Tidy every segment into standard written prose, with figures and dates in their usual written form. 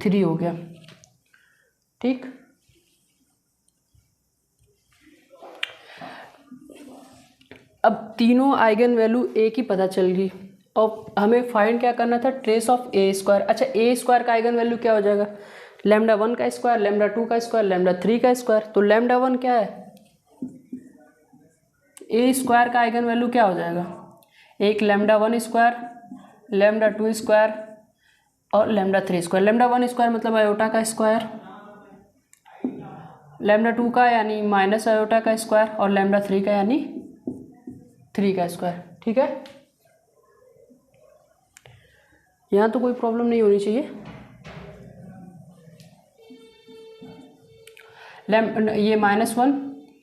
3 हो गया। ठीक, अब तीनों आइगन वैल्यू एक ही पता चल गई और हमें फाइंड क्या करना था, ट्रेस ऑफ ए स्क्वायर। अच्छा, ए स्क्वायर का आइगन वैल्यू क्या हो जाएगा, लैम्डा 1 का स्क्वायर, लैम्डा 2 का स्क्वायर, लैम्डा 3 का स्क्वायर। तो लैम्डा 1 क्या है, ए स्क्वायर का आइगन वैल्यू क्या हो जाएगा, एक लैम्डा 1 स्क्वायर, लैम्डा 2 स्क्वायर और लैम्डा 3 स्क्वायर। लैम्डा 1 स्क्वायर मतलब आयोटा का स्क्वायर, लैम्डा 2 का यानी माइनस आयोटा का स्क्वायर और लैम्डा 3 का यानी 3 का स्क्वायर। ठीक है, यहाँ तो कोई प्रॉब्लम नहीं होनी चाहिए। ये -1,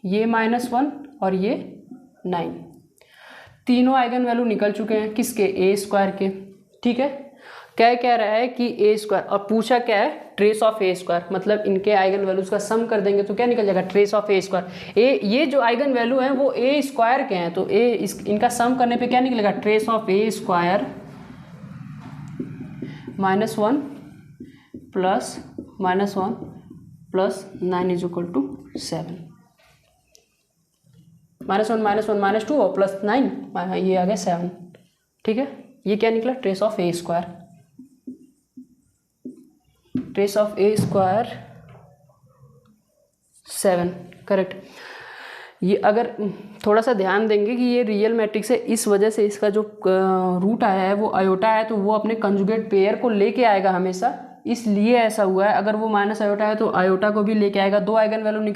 ये -1 और ये 9, तीनों आइगन वैल्यू निकल चुके हैं किसके, ए स्क्वायर के। ठीक है, क्या कह रहा है कि ए स्क्वायर, और पूछा क्या है, ट्रेस ऑफ ए स्क्वायर, मतलब इनके आइगन वैल्यूज का सम कर देंगे तो क्या निकल जाएगा, ट्रेस ऑफ ए स्क्वायर। ए, ये जो आइगन वैल्यू हैं वो ए स्क्वायर के हैं, तो इनका सम करने पे क्या निकलेगा, trace of A square -1 plus -1 plus 9 is equal to 7। -1 -2 और प्लस 9, ये आ गया 7। ठीक है, ये क्या निकला, trace of A square, trace of A square 7, correct. ये अगर थोड़ा सा ध्यान देंगे कि ये रियल मैट्रिक्स है, इस वजह से इसका जो रूट आया है वो आयोटा है, तो वो अपने कंजुगेट पेयर को लेके आएगा हमेशा, इसलिए ऐसा हुआ है। अगर वो माइनस आयोटा है तो आयोटा को भी लेके आएगा। दो आइगन वैल्यू